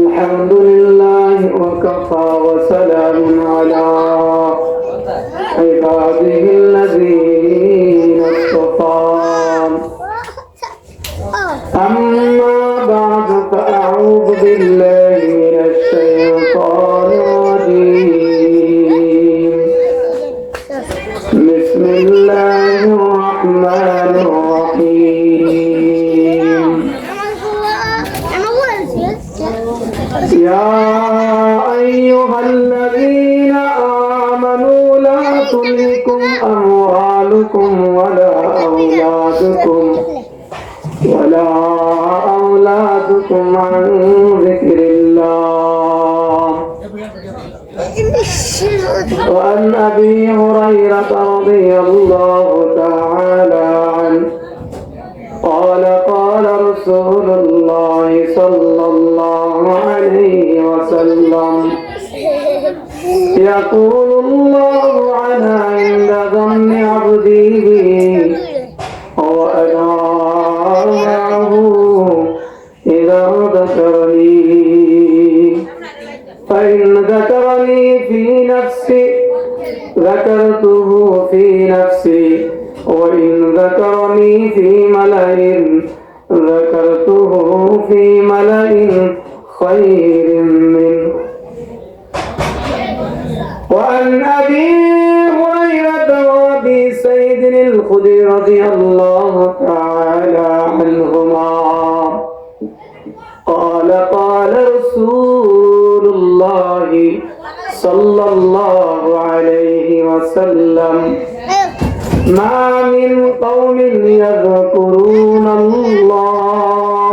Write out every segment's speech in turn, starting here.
الحمد لله وكفى وسلام على عباده الذين اصطفى أما بعد فأعوذ بالله من الشيطان الرجيم بسم الله الرحمن الرحيم يا أيها الذين آمنوا لا تلهكم أموالكم ولا أولادكم عن ذكر الله. وعن أبي هريرة رضي الله تعالى عنه قال قال رسول الله صلى الله عليه وسلم يقول الله أنا عند ظن عبدي بي وأنا معه إذا ذكرني فإن ذكرني في نفسي ذكرته في نفسي وإن ذكرني في ملأ ذكرته في ملأ خير منه. وعن أبي هريرة وأبي سعيد الخدري رضي الله تعالى عنهما قال قال رسول الله صلى الله عليه وسلم ما من قوم يذكرون الله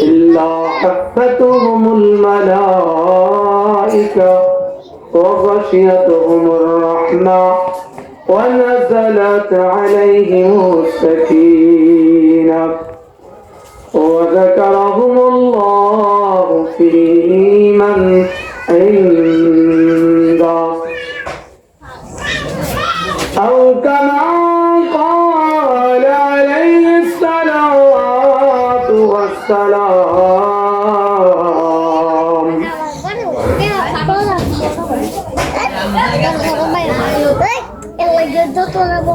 إلا حفتهم الملائكة وغشيتهم الرحمة ونزلت عليهم السكينة وذكرهم الله في من عنده أو كما قال عليه الصلاة والسلام.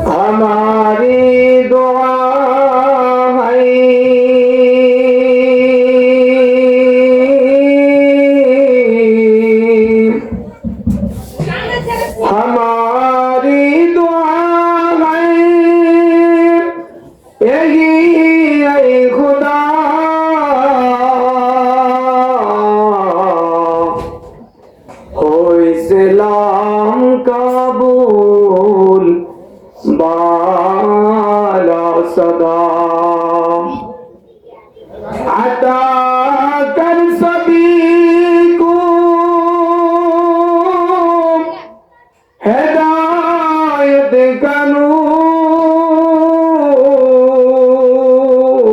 हमारी दुआ है हमारी दुआ है यही है खुदा हो इस्लाम कबूल बाला सदा अता कर सभी को हिदायत का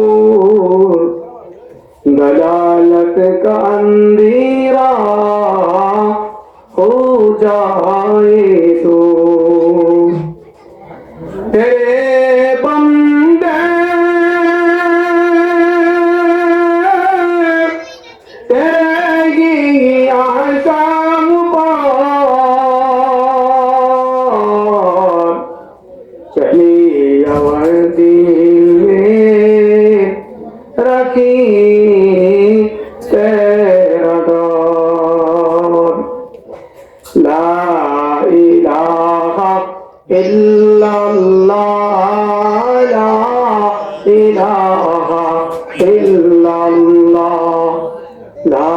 नूर दलालत का अंधेरा हो जाए तो तेरे बंदे तेरे ही आशाम पर चली अवधि में रखी तेरा दौर ला इलाहा इल्लल्लाह ला इलाहा इल्लल्लाह ला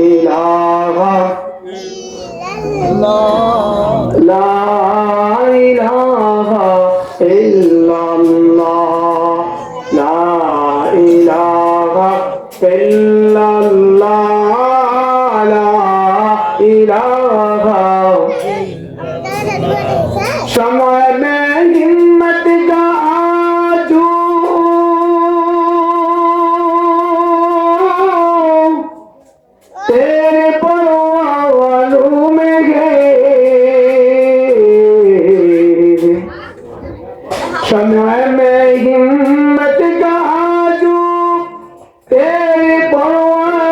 इलाहा ला इलाहा इल्लल्लाह ला इलाहा इल्लल्लाह ला इलाहा समय में हिम्मत का आजू तेरे परवानों में गए समय में हिम्मत का आजू तेरे परवानों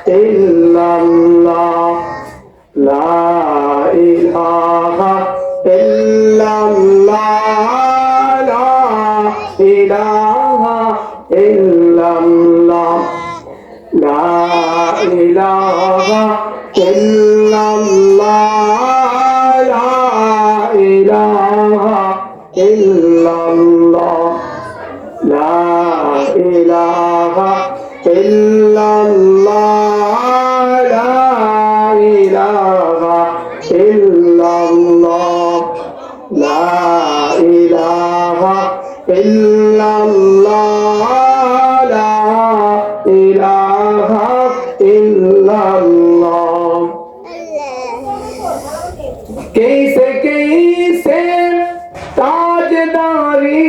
illallah, la ilaha illallah, la ilaha illallah, la ilaha illallah, la ilaha illallah, la ilaha illallah, la ilaha illallah, la ilaha illallah, la ilaha illallah. कैसे कैसे ताजदारी,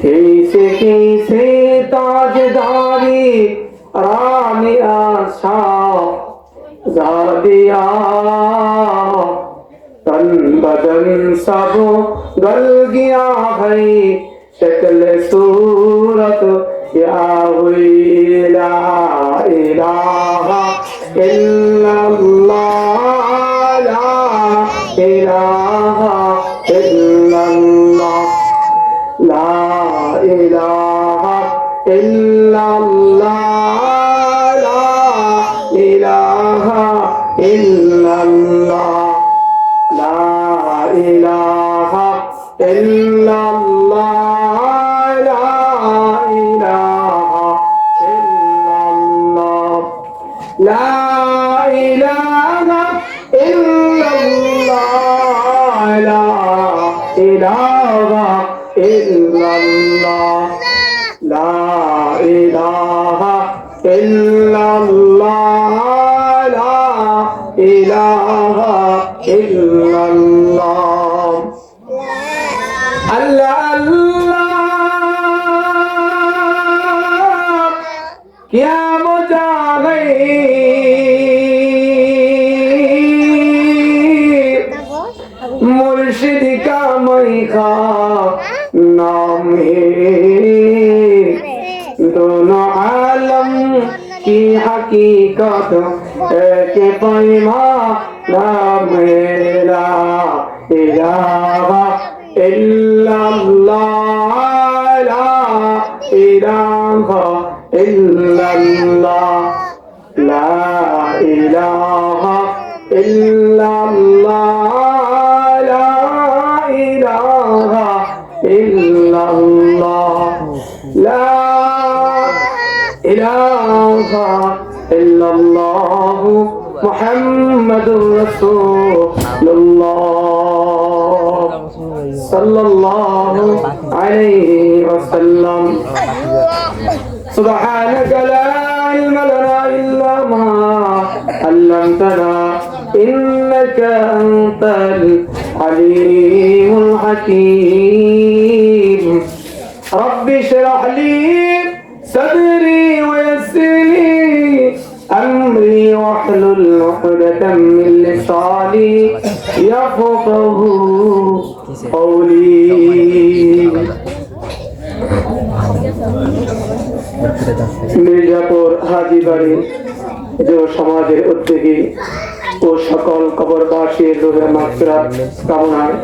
कैसे कैसे ताजदारी रानी आशा ज़ादिया, तन बदन सब गल गया है, शक्ल सूरत क्या हुई, ला इलाहा इल्लल्लाह, ला इलाहा इल्लल्लाह, ला इलाहा इल्लल्लाह, ला इलाहा इल्लल्लाह, ला इलाहा इल्लल्lah, la ilaha illallah, la ilaha illallah, la ilaha illallah, la ilaha illallah, la ilaha illallah. Allah Allah क्या मजा गई, मुर्शिद का मई का नाम है, दोनों आलम की हकीकत एक पैमाना मेरा, इलाहा illallah, la ilaha illallah, la ilaha illallah, la ilaha illallah, la ilaha illallah, Muhammadur Rasulullah sallallahu alayhi wa sallam. Subhanaka la ilma lana illa ma 'allamtana innaka antal alimul hakim. Rabbi shrah li sadri wa yassir li amri wahlul 'uqdatam min lisani yafqahu qawli. Mirzapur হাজীবাড়ি যুব সমাজের উদ্যোগী ও সকল কবরবাসীর রূহের মাগফিরাত কামনায়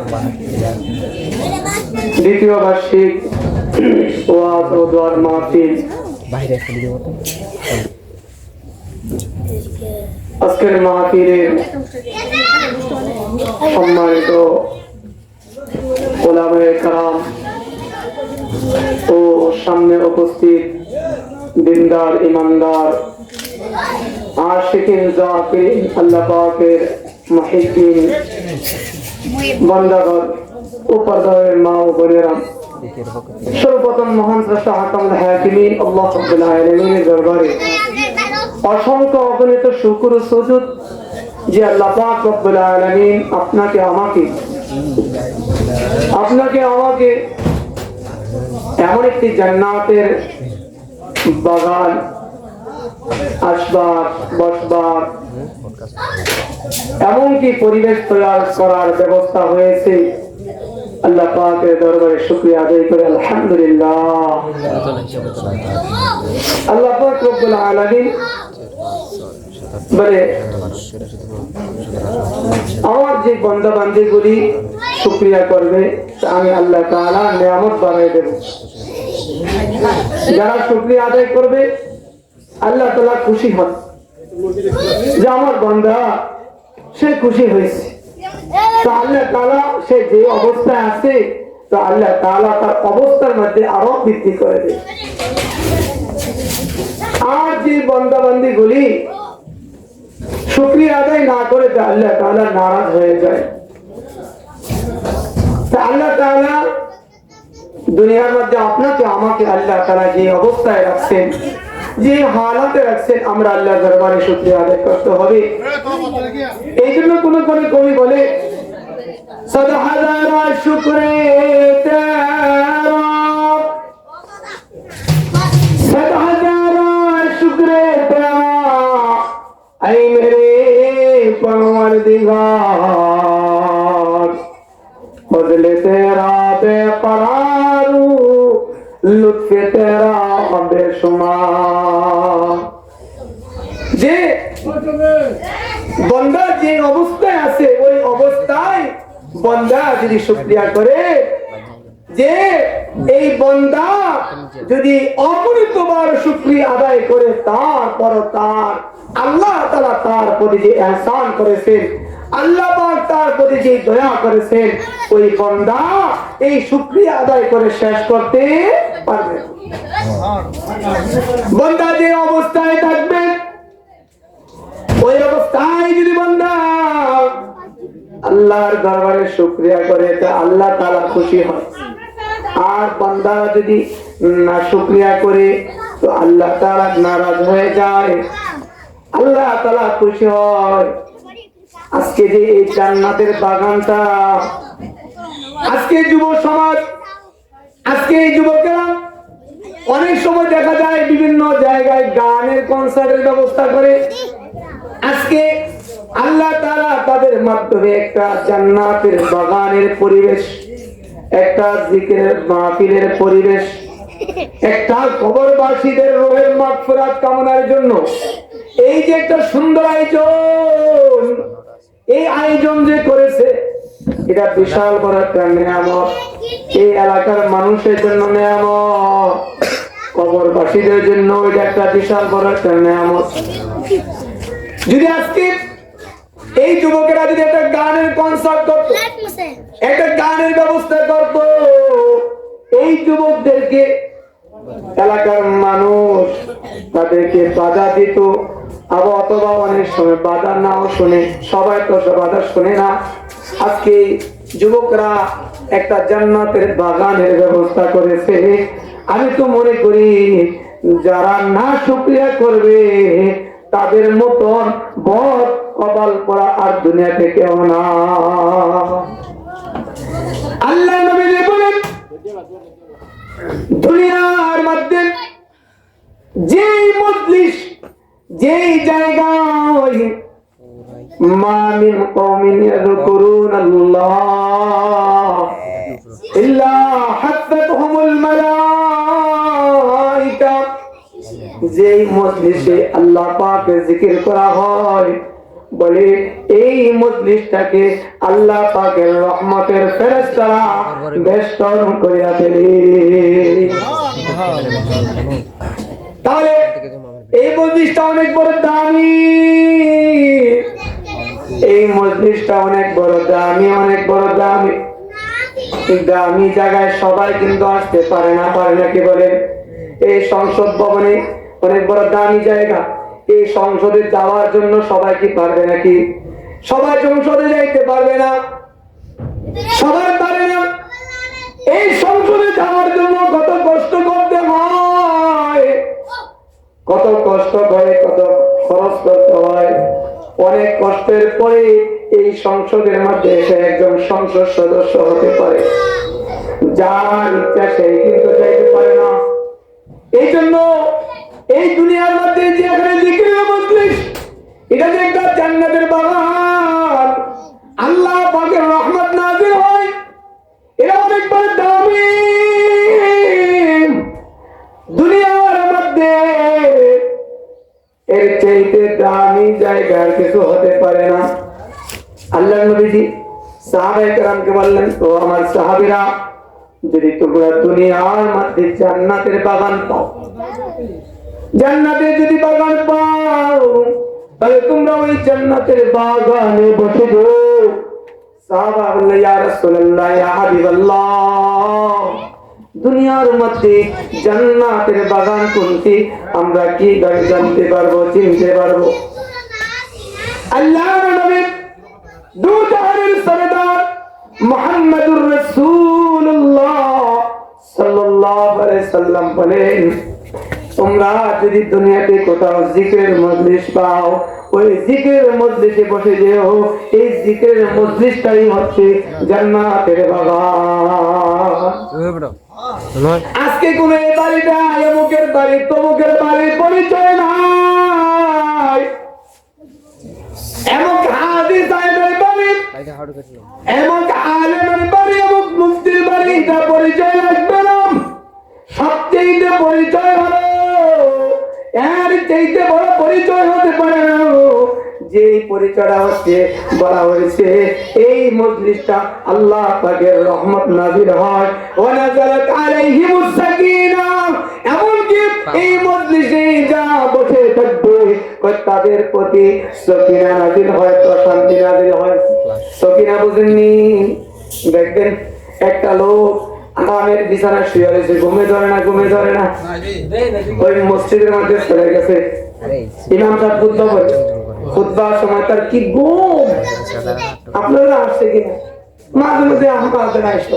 দ্বিতীয় বার্ষিক ওয়াজ ও দোয়ার মাহফিল আজকের মাহফিলের সম্মানিত ওলামায়ে কেরাম ও সামনে উপস্থিত দিনদার ইমানদার আশিকিন জাকিরিন আল্লাহ পাকের মুহিব্বিন বান্দাগণ ও পর্দার মা ও বোনেরা, সর্বপ্রথম মহান স্রষ্টা হাকামুল হাকিমিন আল্লাহ রাব্বুল আলামিনের দরবারে অসংখ্য অগণিত শুকর ও সুজুদ যে আল্লাহ পাক রব্বুল আলামিন আপনাকে আমাকে এমন একটি জান্নাতের বাগান আসবার বসবার এমনকি পরিবেশ তৈরি করার ব্যবস্থা হয়েছে, আল্লাহ পাকের দরবারে শুকরিয়া আদায় করে আলহামদুলিল্লাহ। আল্লাহ পাক রব্বুল আলামিন বলে আমার যে বান্দা বান্দীগুলি শুকরিয়া করবে আমি আল্লাহ তাআলা নিয়ামত বাড়াই দেব। যারা শুকরিয়া আদায় করবে আল্লাহ তাআলা খুশি হন যে আমার বান্দা সে খুশি হয়েছে, তো আল্লাহ তাআলা সে যে অবস্থায় আছে তো আল্লাহ তাআলা তার অবস্থার মধ্যে আরো বৃদ্ধি করে দেয়। আর যে বান্দা বান্দীগুলি শুকরিয়া আদায় না করে তো আল্লাহ তাআলা নারাজ হয়ে যায়। তো আল্লাহ তাআলা দুনিয়ার মধ্যে আপনাকে আমাকে আল্লাহ তাআলা যে অবস্থায় রাখছেন, যে হালাতে রাখছেন, আমরা আল্লাহর দরবারে শুকরিয়া আদায় করতে হবে। এই জন্য কোন কবি বলে সদ হাজারা শুকরে তেরা, সদ হাজারা শুকরে তেরা ऐ मेरे परवरदिगार, फज़ल तेरा बेकरार, लुत्फ तेरा बेशुमार। যে বান্দা যে অবস্থায় আছে ওই অবস্থায় বান্দা যদি শুকরিয়া করে, যে এই বান্দা যদি অপরিতবার শুকরিয়া আদায় করে, তারপর তার আল্লাহ তাআলা তার প্রতি যে ইহসান করেছেন, আল্লাহ পাক তার প্রতি যে দয়া করেছেন, ওই বান্দা এই শুকরিয়া আদায় করে শেষ করতে পারবে। বান্দা যে অবস্থায় থাকবে ওই অবস্থায় যদি বান্দা আল্লাহর দরবারে শুকরিয়া করে তা আল্লাহ তাআলা খুশি হয়। আর বান্দা যদি না শুকরিয়া করে তো আল্লাহ তাআলা নারাজ হয়ে যায়, আল্লাহ তাআলা খুশি হয়। আজকে যে এই জান্নাতের বাগানটা, আজকে যুব সমাজ, আজকে এই যুবকেরা অনেক সময় দেখা যায় বিভিন্ন জায়গায় গানের কনসার্টের ব্যবস্থা করে। আজকে আল্লাহ তাআলা তাদের মাধ্যমে একটা জান্নাতের বাগানের পরিবেশ, একটা জিকিরের মাহফিলের পরিবেশ, একটা কবরবাসীদের রূহের মাগফিরাত কামনার জন্য এই যে একটা সুন্দর আয়োজন, এই আয়োজন যে করেছে এটা বিশাল বড় একটা নিয়ামত। এই এলাকার মানুষের জন্য নিয়ামত, কবরবাসীদের জন্য এটা একটা বিশাল বড় একটা নিয়ামত। যদি আজকে এই যুবকেরা যদি একটা গানের কনসার্ট করতো, একটা গানের ব্যবস্থা করতো, এই যুবকদেরকে এলাকার মানুষ তাদেরকে বাধা দিত, আবার অথবা অনেক সময় বাধা নাও শুনে, সবাই তো বাধা শুনে না। আজকে যুবকরা একটা জান্নাতের বাগানের ব্যবস্থা করেছে। আমি তো মনে করি যারা না শুকরিয়া করবে তাদের মতন বদ কপাল পড়া আর দুনিয়াতে কেউ না। আল্লাহ নবী বলেন দুনিয়ার মধ্যে যেই মজলিস, যেই জায়গায় মা মিন কওমিন ইয়াযকুরুনাল্লাহ ইল্লা হাফাতহুমুল মালায়েকা, যেই মজলিসে আল্লাহ পাকের জিকির করা হয়, বলে এই মজলিসটাকে আল্লাহ পাকের রহমতের ফেরেশতারা বেষ্টন করিয়া ফেলে। তাহলে এই মজলিসটা অনেক বড় দামি, এই মজলিসটা অনেক বড় দামি, অনেক বড় দামি। দামি জায়গায় সবাই কিন্তু আসতে পারে না, পারে না কি বলেন? এই সংসদ ভবনে অনেক বড় দামি জায়গা, এই সংসদে যাওয়ার জন্য সবাই কি পারবে নাকি? সবাই সংসদে যাইতে পারবে না, সবাই পারে না। এই সংসদে যাওয়ার জন্য কত কষ্ট করতে হয়, কত কষ্ট করে, কত খরচ করতে হয়। অনেক কষ্টের পরে এই সংসদের মধ্যে এসে একজন সংসদ সদস্য হতে পারে, যার ইচ্ছা সেই কিন্তু যাইতে পারে না। এই জন্য এই দুনিয়ার মধ্যে যে এখানে জিকিরের মজলিস, এটা যে একটা জান্নাতের বাগান, আল্লাহ পাকের রহমত নাযিল হয়, এটা চাইতে দামি জায়গার কিছু হতে পারে না। আল্লাহ নবীজি সাহাবায়ে কেরামকে বললেন, তো আমার সাহাবীরা, যদি তোমরা দুনিয়ার মধ্যে জান্নাতের বাগান পাও, জান্নাতে যদি বাগান পাও, তাহলে তোমরা ওই জান্নাতের বাগানে বসে যাও। সাহাবা বললেন, ইয়া রাসূলুল্লাহ, ইয়া হাবিবাল্লাহ, দুনিয়ার মধ্যে জান্নাতের বাগান কোনটি আমরা কিভাবে জানতে পারবো, চিনতে পারবো? আল্লাহর নবী দু জাহানের সরদার মুহাম্মদুর রাসূলুল্লাহ সাল্লাল্লাহু আলাইহি সাল্লাম বলেন, তোমরা যদি দুনিয়াতে কোথাও জিকিরের মজলিস পাও, ওই জিকিরের মজলিসে বসে যেও। এই জিকিরের মজলিসটাই হচ্ছে জান্নাতের বাগান। আজকে কোন এই বাড়িটা অমুকের বাড়ি, তমুকের বাড়ির পরিচয় নাই। এমন হাদিস সাহেবের বাড়ি, এমন আলেমের বাড়ি, এমন মুফতির বাড়ি, এটা পরিচয় লাগবে না। সবচেয়ে পরিচয় হলো, এর চাইতে বড় পরিচয় হতে পারে না যে পরিচয়টা হচ্ছে বলা হয়েছে এই মজলিসটা আল্লাহ পাকের রহমত নাযিল হয়, ওয়া নাযালাত আলাইহিমুস সাকিনাহ। এমনকি এই মজলিসে যা বসে থাকবে তাদের প্রতি সাকিনা নাযিল হয়, প্রশান্তি নাযিল হয়। সাকিনা বুঝেননি? দেখবেন একটা লোক আরামের বিছানা শুয়ে রয়েছে, ঘুমে ধরে না, ঘুমে ধরে না। ওই মসজিদের মধ্যে চলে গেছে, ইমাম সাহেব খুতবা বলে, খুতবার সময় তার কি ঘুম। আপনারা আসছে কিনা? মাঝে মাঝে আমাদের আসতো,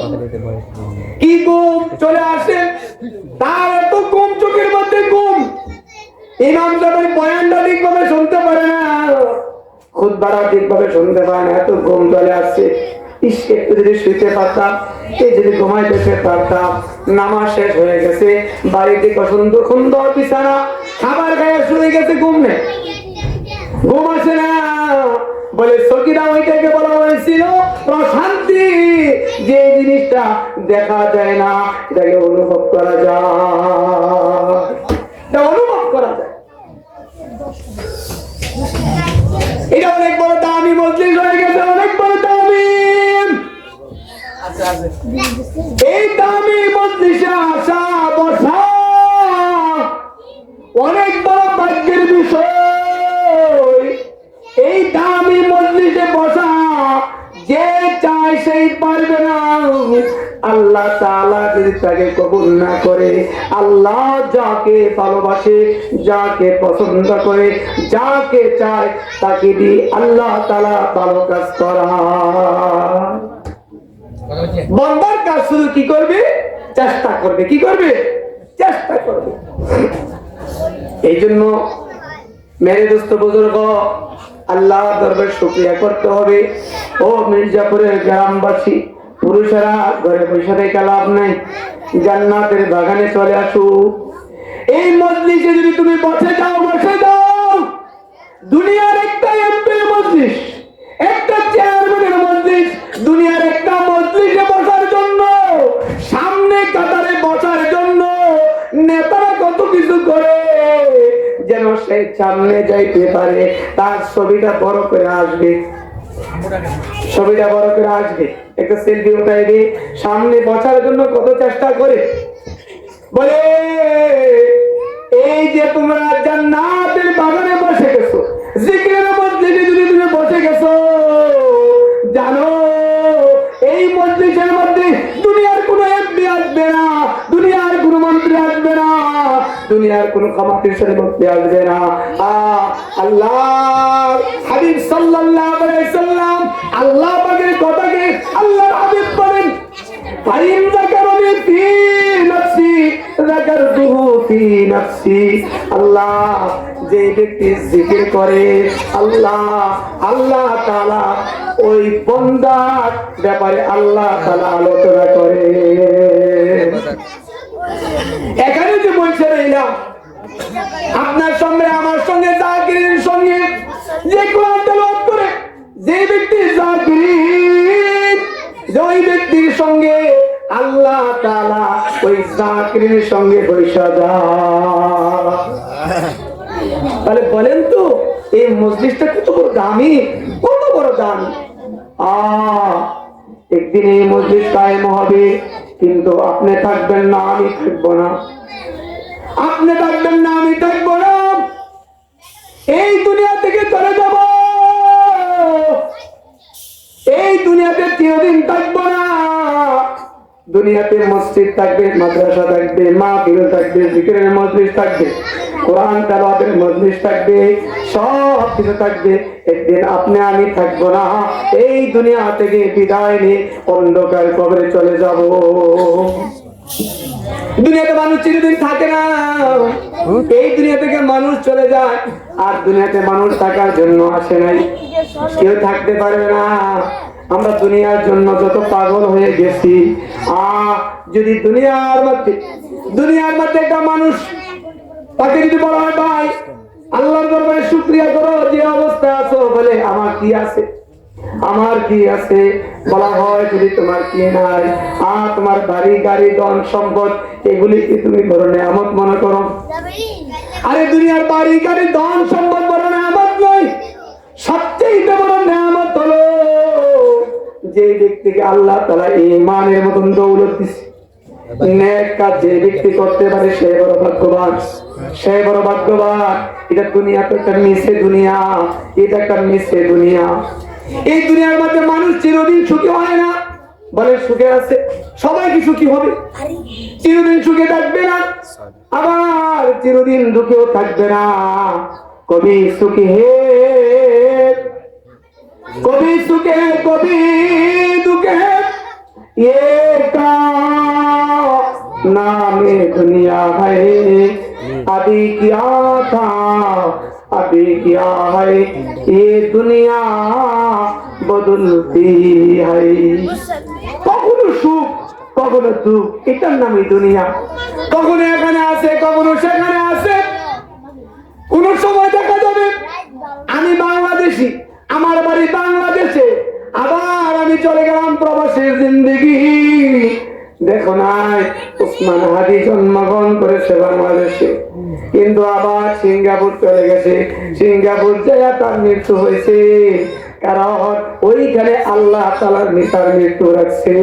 কি ঘুম চলে আসে, তার এত ঘুম, চোখের মধ্যে ঘুম। ইমাম সাহেবের বয়ানটা ঠিকভাবে শুনতে পারে না, খুতবাটা ঠিকভাবে শুনতে পারে না, এত ঘুম চলে আসছে। একটু যদি শুইতে পারতাম, যদি ঘুমাইতে পারতাম। নামাজ শেষ হয়ে গেছে, বাড়িতে সুন্দর সুন্দর বিছানা, খাবার খাইয়া শুয়ে গেছে, ঘুম নেই, ঘুম আসে না। বলে সকিনা, ওইটাকে বলা হয়েছিল প্রশান্তি। যে জিনিসটা দেখা যায় না, এটাকে অনুভব করা যায়, অনুভব করা যায়। এটা অনেক বড় দামি মজলিস হয়ে গেছে, অনেক বড় দামি। এই দামি মজলিসে আসা বসা অনেক বড় ভাগ্যের বিষয়। এই দামি মজলিসে বসা যে চায় সেই পারবে না। আল্লাহ তাআলা যদি তাকে কবুল না করে, আল্লাহ যাকে ভালোবাসে, যাকে পছন্দ করে, যাকে চায় তাকে দিয়ে আল্লাহ তাআলা ভালো কাজ করায়। বান্দার কাজ শুধু কি করবে? চেষ্টা করবে। কি করবে? চেষ্টা করবে। এই জন্য মেরে দোস্ত বুজুর্গ, আল্লাহ দরবারে শুকরিয়া করতে হবে। ও মির্জাপুরের গ্রামবাসী, পুরুষেরা ঘরে বসে থেকে লাভ নাই, জান্নাতের বাগানে চলে আসো। এই মজলিসে যদি তুমি বসে যাও, বসে যাও। দুনিয়ার একটা এমপির মজলিস, একটা চেয়ারম্যানের মজলিস, দুনিয়ার একটা মজলিসে বসার জন্য, সামনে কাতারে বসার জন্য নেতারা কত কিছু করে যেন সে সামনে যাইতে পারে। তার ছবিটা বড় করে আসবে, ছবিটা বড় করে আসবে, একটা সেলফি উঠাইবে, সামনে বসার জন্য কত চেষ্টা করে। বলে এই যে তোমরা জান্নাতের বাগানে বসে গেছো, জিকিরের মজলিসে যদি তুমি বসে গেছো, জানো এই মজলিসের মধ্যে দুনিয়ার কোনো এমপি আসবে না, দুনিয়ার কোনো মন্ত্রী আসবে না, দুনিয়ার কোনো ক্ষমতার মধ্যে আসবে না। আল্লাহ হাবিব সাল্লাল্লাহু আলাইহি সাল্লাম আল্লাহ পাকের কথাকে আল্লাহর হাবিব বলেন, ফাইন যাকারুনি ফি নাফসি যাকারতুহু ফি নাফসি। আল্লাহ যে ব্যক্তি জিকির করে, আল্লাহ তাআলা ওই বান্দার ব্যাপারে আল্লাহ তাআলা আলোচনা করে। এখানে যে বলছে রইলাম, আপনার সঙ্গে আমার সঙ্গে জাকিরের সঙ্গে যে কোরআন তেলাওয়াত করে, যে ব্যক্তি জাকির, ওই ব্যক্তির সঙ্গে আল্লাহ তাআলা ওই জাকিরের সঙ্গে বৈশা যায়। তাহলে বলেন তো এই মজলিসটা কত বড় দামি, কত বড় দামি। একদিন এই মজলিস কায়েম হবে, কিন্তু আপনি থাকবেন না, আমি থাকবো না। আপনি থাকবেন না, আমি থাকবো না। এই দুনিয়া থেকে চলে যাব। এই দুনিয়াতে চিরদিন থাকবো না। দুনিয়াতে মসজিদ থাকবে, মাদ্রাসা থাকবে, মাহফিল থাকবে, জিকিরের মজলিস থাকবে, কোরআন তেলাওয়াতের মজলিস থাকবে, সব কিছু থাকবে। একদিন আপনি আমি থাকবো না। এই দুনিয়া থেকে বিদায় নিয়ে অন্ধকার কবরে চলে যাব। দুনিয়াতে মানুষ চিরদিন থাকে না। এই দুনিয়া থেকে মানুষ চলে যায়, আর দুনিয়াতে মানুষ থাকার জন্য আসে নাই। কেউ থাকতে পারবে না। আমরা দুনিয়ার জন্য যত পাগল হয়ে গেছি। যদি দুনিয়ার মধ্যে একটা মানুষ, তাকে যদি বলা হয় ভাই আল্লাহর দরবারে শুকরিয়া করো যে অবস্থা আছো, বলে আমার কি আছে, আমার কি আছে। বলা হয় যদি তোমার কি নাই, তোমার বাড়ি গাড়ি ধন সম্পদ এগুলি কি তুমি বড় নেয়ামত মনে করো? আরে দুনিয়ার বাড়ি গাড়ি ধন সম্পদ বড় নেয়ামত নয়। সবচেয়ে বড় নেয়ামত হলো যে ব্যক্তিকে আল্লাহ তাআলা ঈমানের মতন দৌলত দিয়েছে। নেক কাজ যে ব্যক্তি করতে পারে সে বড় ভাগ্যবান, সে বড় ভাগ্যবান। এটা দুনিয়া তো একটা মিশে দুনিয়া, এটা একটা মিশে দুনিয়া। এই দুনিয়ার মধ্যে মানুষ চিরদিন সুখী হয় না। বলে সুখে আছে, সবাই কি সুখী হবে? চিরদিন সুখে থাকবে না, আবার চিরদিন দুঃখেও থাকবে না। কবি সুখী হে, কবি সুখে কবি দুঃখে, ये का नाम दुनिया है, अभी क्या था अभी क्या है, ये दुनिया बदलती है। কখনো সুখ কখনো দুঃখ, এটার নামই দুনিয়া। কখনো এখানে আছে, কখনো সেখানে আছে। কোন সময় দেখা যাবে আমি বাংলাদেশি, আমার বাড়ি বাংলাদেশে, আবার আমি চলে গেলাম প্রবাসীর জিন্দেগি। দেখো নাই ওসমান হাদি জন্মগ্রহণ করেছে বাংলাদেশে, কিন্তু আবার সিঙ্গাপুর চলে গেছে। সিঙ্গাপুর যায় তার মৃত্যু হয়েছে, কারণ ওইখানে আল্লাহ তাআলার তার মৃত্যু রাখছে।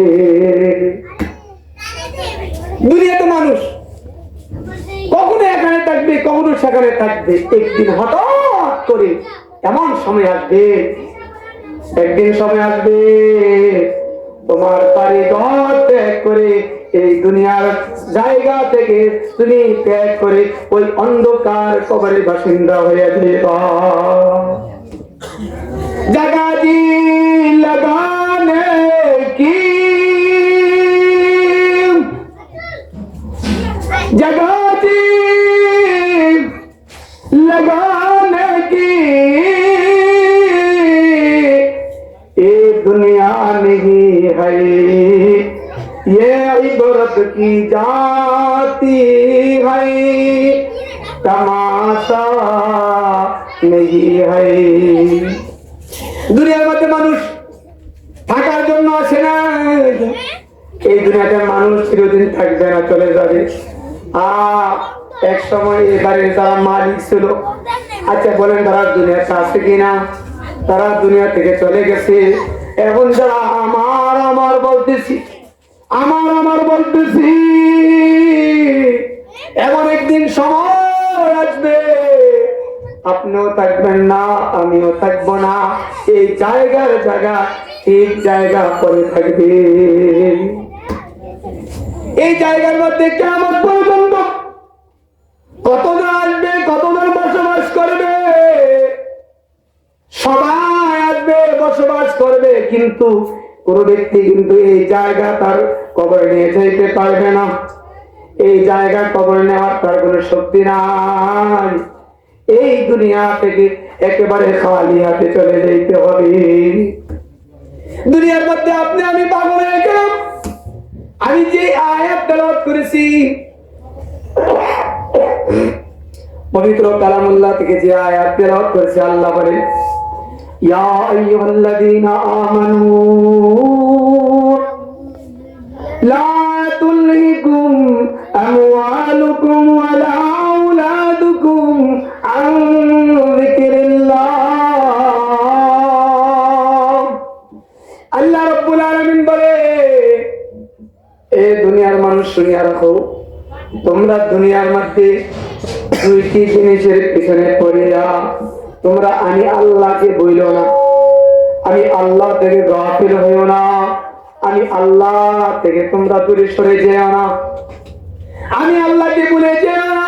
দুনিয়াতে মানুষ কখনো এখানে থাকবে, কখনো সেখানে থাকবে। একদিন হঠাৎ করে এমন সময় আসবে, একদিন সময় আসবে তোমার বাড়ি ঘর ত্যাগ করে, এই দুনিয়ার জায়গা থেকে তুমি ত্যাগ করে ওই অন্ধকার কবরের বাসিন্দা হয়ে যাবা। जगह जी लगाने की, जगह जी लगाने की, ये दुनिया नहीं है, ये इबरत की जाती है, तमाशा नहीं है। দুনিয়ার মধ্যে মানুষ থাকার জন্য আসে না। এই দুনিয়াতে মানুষ চিরদিন থাকবে না, চলে যাবে। এক সময় এবারে যারা মালিক ছিল, আচ্ছা বলেন তারা দুনিয়াতে আছে কিনা? তারা দুনিয়া থেকে চলে গেছে। এখন যারা আমার আমার বলতেছি, আমার আমার বলতেছি, এমন একদিন সময় আসবে আপনিও থাকবেন না, আমিও থাকবো না। এই জায়গার জায়গা ঠিক জায়গা পরে থাকবে। এই জায়গার মধ্যে কেমন পর্যন্ত কতজন আসবে, কতজন বসবাস করবে? সবাই আসবে, বসবাস করবে, কিন্তু কোন ব্যক্তি কিন্তু এই জায়গা তার কবরে নিয়ে যেতে পারবে না। এই জায়গা কবরে নেওয়ার তার কোনো শক্তি নাই। এই দুনিয়া থেকে একেবারে খালি হাতে চলে যেতে হবে। দুনিয়ার মধ্যে আপনি আমি পাগল হয়ে গেলাম। আমি যে আয়াত তেলাওয়াত করেছি, পবিত্র কালামুল্লাহ থেকে যে আয়াত তেলাওয়াত করেছে, আল্লাহ বলেন ইয়া আইয়ুহাল্লাযীনা আমানু লা তুলহিকুম আমওয়ালুকুম ওয়ালা আওলাদুকুম আন দুনিয়ার মানুষ শুনিয়া রাখো, তোমরা দুনিয়ার মধ্যে দুইটি জিনিসের পিছনে পড়িয়া তোমরা আমি আল্লাহকে বইল না, আমি আল্লাহ থেকে গাফিল হইও না, আমি আল্লাহ থেকে তোমরা দূরে সরে যেও না, আমি আল্লাহকে ভুলে যেও না।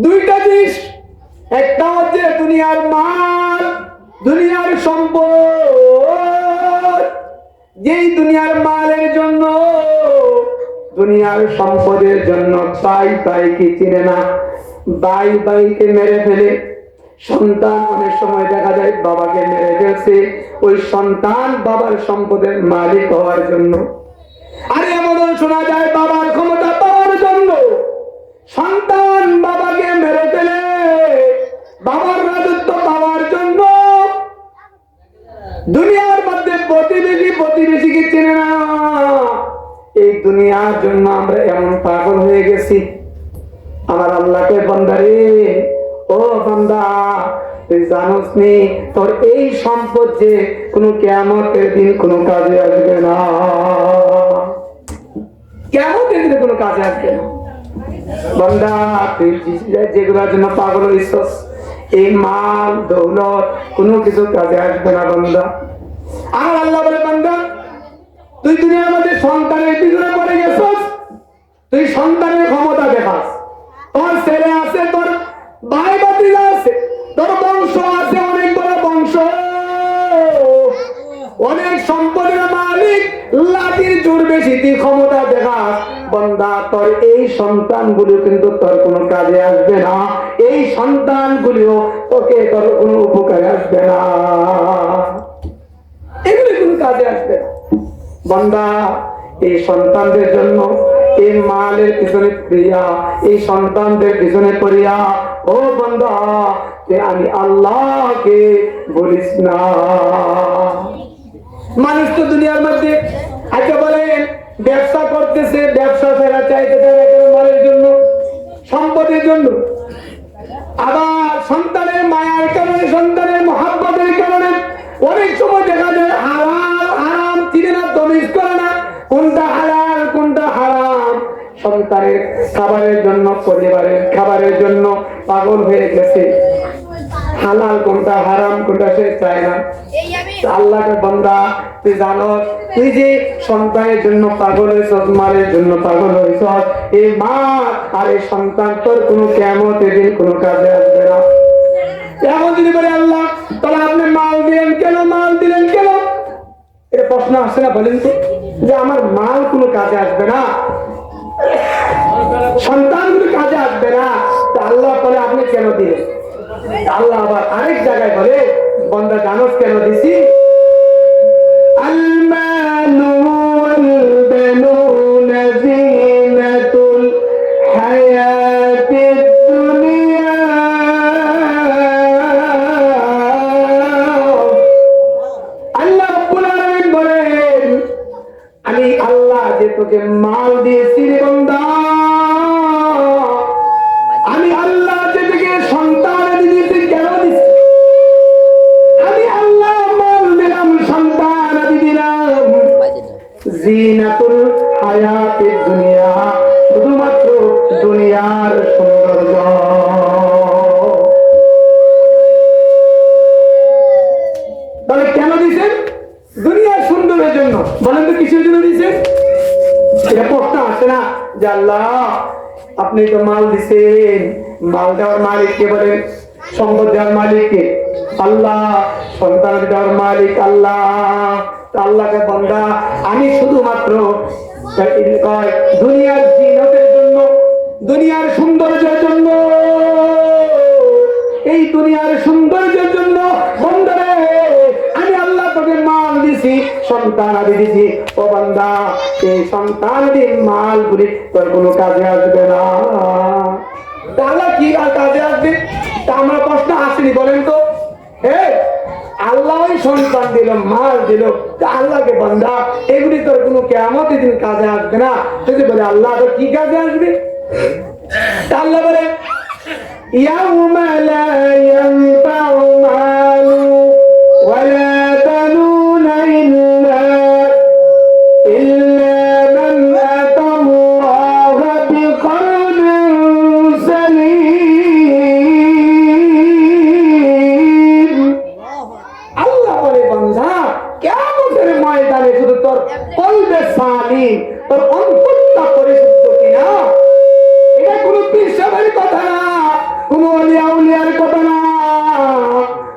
দুইটা জিনিস, একটা হচ্ছে দুনিয়ার মাল, দুনিয়ার সম্পদ। যেই দুনিয়ার মালের জন্য, দুনিয়ার সম্পদের জন্য ভাই ভাইকে চিনে না, ভাই ভাইকে মেরে ফেলে। সন্তান অনেক সময় দেখা যায় বাবাকে মেরে ফেলছে ওই সন্তান বাবার সম্পদের মালিক হওয়ার জন্য। আর এমনও শোনা যায় বাবার ক্ষমতা পাওয়ার জন্য সন্তান বাবাকে মেরে ফেলে বাবার রাজত্ব পাওয়ার জন্য। দুনিয়ার মধ্যে প্রতিবেশী প্রতিবেশীকে চেনে না। এই দুনিয়ার জন্য আমরা এমন পাগল হয়ে গেছি। আমার আল্লাহকে বান্দারে, ও বান্দা, তুই জানোস নি তোর এই সম্পদ যে কোনো কিয়ামতের দিন কোনো কাজে আসবে না, কিয়ামতের দিনে কোনো কাজে আসবে না। বান্দা, তুই যেগুলোর জন্য পাগল হইছস, এই মাল দৌলত কোনো কিছু কাজে আসবে না বান্দা। আর আল্লাহ বলে, বান্দা তুই দুনিয়ার মধ্যে সন্তানের পিছনে পড়ে গেছস, তুই সন্তানের ক্ষমতা দেখাস, তোর ছেলে আছে, তোর ভাই ভাতিজা আছে, তোর বংশ আছে, অনেক বড় বংশ, অনেক সম্পদের মালিক, লাঠির জোর বেশি, তুই ক্ষমতা দেখাস। বান্দা, তোর এই সন্তানগুলো কিন্তু তোর কোনো কাজে আসবে না, এই সন্তানগুলিও তোকে তোর কোনো উপকারে আসবে না, এগুলি কোনো কাজে আসবে না। বান্দা, এই সন্তানদের জন্য এই মালের পিছনে পড়িয়া, এই সন্তানদের পিছনে পড়িয়া, ও বান্দা, আমি আল্লাহকে বলিস না। মানুষ তো দুনিয়ার মধ্যে আজকে বলেন ব্যবসা করতেছে, ব্যবসা ফেরা চাইতেছে মালের জন্য, সম্পদের জন্য, আবার সন্তানের মায়ার কারণে, সন্তানের মহাব্বতের কারণে অনেক সময় দেখা যায় হালাল হারাম চিনে না, তমিজ করে না, কোনটা হালাল কোনটা হারাম। সন্তানের খাবারের জন্য, পরিবারের খাবারের জন্য পাগল হয়ে গেছে, হালাল কোনটা হারাম কোনটা সে চায় না। আল্লাহকে বান্দা, তুই জানো তুই যে সন্তানের জন্য পাগল হয়েছ, মালের জন্য পাগল হয়েছ, এই মা আর এই সন্তান তোর কোনো কিয়ামতের দিন কোনো কাজে আসবে না। এমন যদি বলে আল্লাহ তাহলে আপনি মাল দিলেন কেন, মাল দিলেন কেন, এটা প্রশ্ন আসছে না? বলেন তো, যে আমার মাল কোনো কাজে আসবে না, সন্তানগুলো কাজে আসবে না, তা আল্লাহ বলে আপনি কেন দিলেন? আল্লাহ আবার আরেক জায়গায় বলে, বান্দা জানোস কেন দিছি? আল-মালু ওয়াল-বানুনা যিনাতুল হায়াতিদ দুনিয়া। আল্লাহ রাব্বুল আলামিন বলেন, আমি আল্লাহ যে তোকে মাল দিয়েছি রে বান্দা, আমি আল্লাহ যে তোকে সন্তান দিয়েছি, কেন দিয়েছি? আমি আল্লাহ মাল দিলাম, সন্তান দিলাম, জিনাতুল হায়াতিদ দুনিয়া, শুধুমাত্র দুনিয়ার সৌন্দর্য। তাহলে কেন দিয়েছেন? দুনিয়ার সৌন্দর্যের জন্য। বলেন তো কিসের জন্য দিয়েছেন? এটা প্রশ্ন আসে না যে আল্লাহ আপনি তো মাল দিছেন, মাল দেওয়ার মালিক কে? বলেন সম্পদ দেওয়ার মালিক কে? আল্লাহ। সন্তান দেওয়ার মালিক আল্লাহ। আল্লাহকে বান্দা, আমি শুধুমাত্র দুনিয়ার জিনতের জন্য, দুনিয়ার সৌন্দর্যের জন্য, এই দুনিয়ার সৌন্দর্যের জন্য বান্দারে আমি আল্লাহ তোকে মাল দিছি, সন্তান আদি দিছি। ও বান্দা, এই সন্তান দিয়ে মালগুলি তোর কোনো কাজে আসবে না। তাহলে কি আর কাজে আসবে? তা আমার প্রশ্ন আসেনি, বলেন তো। আল্লাহ সন্তান দিল, মাল দিল, আল্লাহকে বান্দা এগুলি তোর কোনো কিয়ামতের দিন কাজে আসবে না। যদি বলে আল্লাহ তো কি কাজে আসবে? আল্লাহ বলে ইয়াউমা লা ইয়ানফাউ মালু ওয়ালা বানুনা ইল্লা মান আতাল্লাহ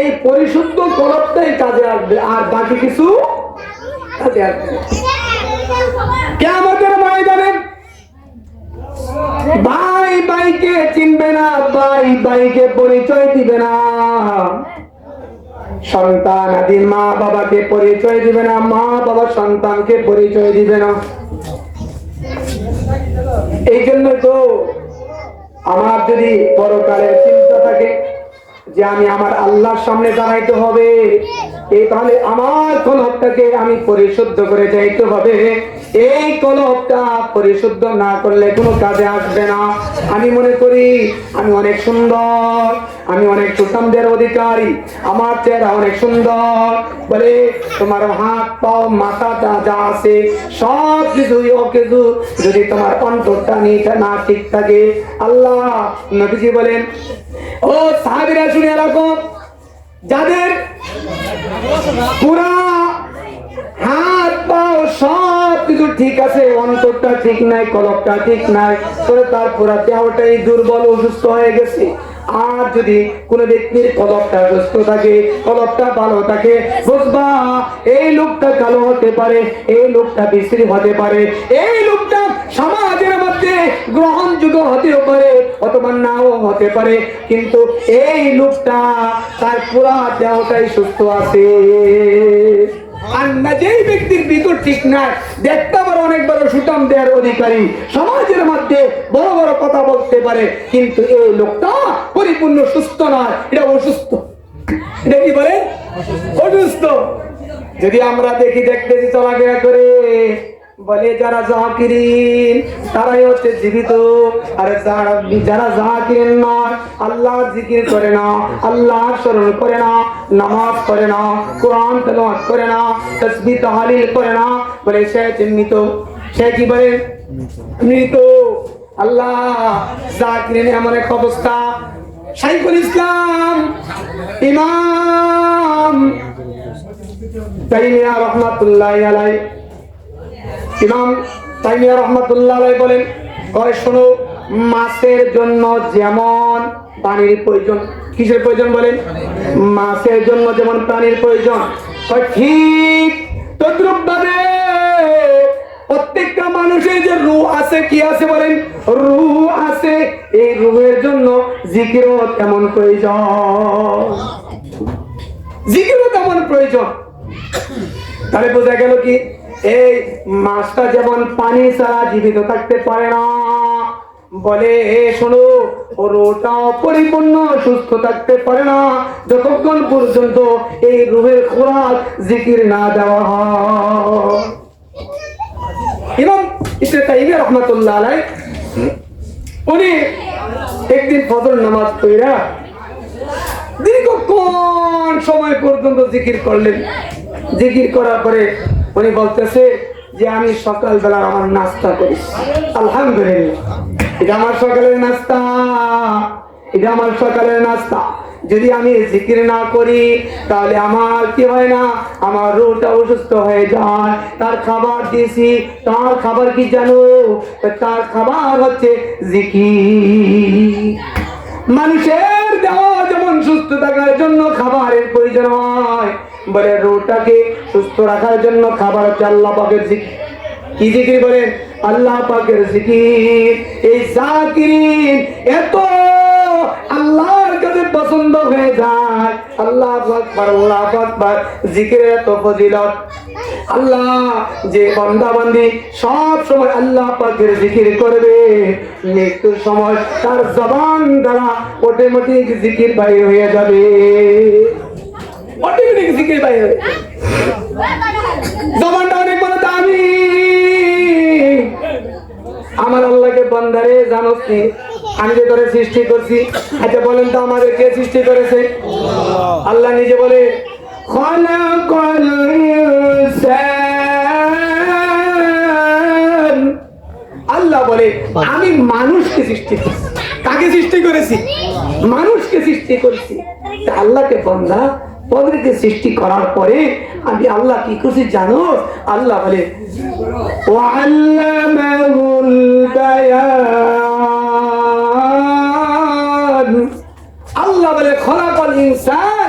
এই পরিশুদ্ধ কলবটাই কাজে আসবে, আর বাকি কিছু কাজে আসবে না। কিয়ামতের ময়দানে ভাই ভাইকে চিনবে না, ভাই ভাইকে পরিচয় দিবে না, সন্তান আদি মা বাবাকে পরিচয় দিবে না, মা বাবা সন্তানকে পরিচয় দিবে না। এই জন্য তো আমার যদি পরকালের চিন্তা থাকে যে আমি আমার আল্লাহর সামনে দাঁড়াইতে হবে, এই তাহলে আমার কলবটাকে আমি পরিশুদ্ধ করে যাইতে হবে। এই কলবটা পরিশুদ্ধ না করলে কোনো কাজে আসবে না। আমি মনে করি আমি অনেক সুন্দর, আমি অনেক সুসন্দের অধিকারী, আমার চেহারা অনেক সুন্দর, বলে তোমার হাত পাও মাথা যা আছে সব কিছুই অকেজু, যদি তোমার অন্তরটা না ঠিক থাকে। আল্লাহ নবীজি বলেন, ও সাহাবীরা শুনে রাখো, যাদের পুরা হাত পাও সব কিছু ঠিক আছে, অন্তরটা ঠিক নাই, কলবটা ঠিক নাই, তবে তার পুরা দেহটাই দুর্বল অসুস্থ হয়ে গেছে। আর যদি কোন ব্যক্তির কলবটা সুস্থ থাকে, কলবটা ভালো থাকে, বুঝবা এই লোকটা কালো হতে পারে, এই লোকটা বিশ্রী হতে পারে, এই লোকটা সমাজের মধ্যে গ্রহণযোগ্য হতেও পারে অথবা নাও হতে পারে, কিন্তু এই লোকটা তার পুরা দেহটাই সুস্থ আছে। আর না, যেই ব্যক্তির ভিতর ঠিক নাই, দেখতে পারে অনেক বড় সুঠাম দেহের অধিকারী, সমাজের মধ্যে বড় বড় কথা বলতে পারে, কিন্তু এই লোকটা পরিপূর্ণ সুস্থ নয়, এটা অসুস্থ। এটা কি বলে? অসুস্থ। যদি আমরা দেখতেছি চলাফেরা করে, বলে যারা জাকিরিন তারাই হচ্ছে জীবিত, আর যারা জাকিরিন নয়, আল্লাহ জিকির করে না, আল্লাহ স্মরণ করে না, নামাজ পড়ে না, কোরআন তেলাওয়াত করে না, তাসবিহ তাহলিল করে না, বলে সে মৃত। সে কি বলে? মৃত। আল্লাহ জাকিরিন এমন এক অবস্থা, শাইখুল ইসলাম ইমাম তাইমিয়া রাহমাতুল্লাহি আলাইহি, ইমাম তাইমিয়া রাহমাতুল্লাহি আলাইহি বলেন, শোনো, মাছের জন্য যেমন পানির প্রয়োজন, কিসের প্রয়োজন বলেন? মাছের জন্য যেমন পানির প্রয়োজন, ঠিক তদ্রূপ ভাবে প্রত্যেকটা মানুষের যে রূহ আছে, কি আছে বলেন? রূহ আছে। এই রূহের জন্য জিকিরও তেমন প্রয়োজন, জিকিরও তেমন প্রয়োজন। তাহলে বোঝা গেল কি, এই মাছটা যেমন পানি ছাড়া জীবিত থাকতে পারে না, বলে শোনো, ওটাও পরিপূর্ণ সুস্থ থাকতে পারে না যতক্ষণ পর্যন্ত এই রূহের খোরাক জিকির না দেওয়া হয়। ইমাম ইবনে তাইমিয়া রাহমাতুল্লাহ আলাইহি উনি একদিন ফজর নামাজ পড়া দীর্ঘক্ষণ সময় পর্যন্ত জিকির করলেন। জিকির করার পরে উনি বলতেছে যে আমি সকালবেলা আমার নাস্তা করি, আলহামদুলিল্লাহ, এটা আমার সকালের নাস্তা, এটা আমার সকালের নাস্তা। যদি আমি জিকির না করি তাহলে আমার কি হয় না, আমার রূহটা অসুস্থ হয়ে যায়। তার খাবার দিয়েছি, তার খাবার কি জানো? তার খাবার হচ্ছে জিকির। মানুষের দেহ যেমন সুস্থ থাকার জন্য খাবারের প্রয়োজন হয়, বলে রূহটাকে সুস্থ রাখার জন্য খাবার হচ্ছে আল্লাহ পাকের জিকির। কি জিকির বলেন? আল্লাহ পাকের জিকির। এই জাকিরিন এত আল্লাহর কাছে পছন্দ হয়ে যায়, আল্লাহু আকবার, আল্লাহু আকবার, জিকিরের এত ফজিলত। আল্লাহ যে বান্দা বান্দি সব সময় আল্লাহ পাকের জিকির করবে, মৃত্যুর সময় তার জবান দ্বারা অটোমেটিক জিকির বাইর হয়ে যাবে, অটোমেটিক জিকির বাইর হয়ে যাবে। জবানটা অনেক বড় দামি। আমার আল্লাহকে বান্দারে জানোস কি, আমি যে তোরে সৃষ্টি করছি, আচ্ছা বলেন তো আমাদের কে সৃষ্টি করেছে? আল্লাহ নিজে বলে, খালাকাল ইনসান। আল্লাহ বলে আমি মানুষকে সৃষ্টি করেছি। কাকে সৃষ্টি করেছি? মানুষকে সৃষ্টি করেছি। আল্লাহকে বান্দা পরকে সৃষ্টি করার পরে আমি আল্লাহ কি করছি জানো? আল্লাহ বলে ওয়াল্লামাহুল বায়ান। আল্লাহ বলে খলাকাল ইনসান,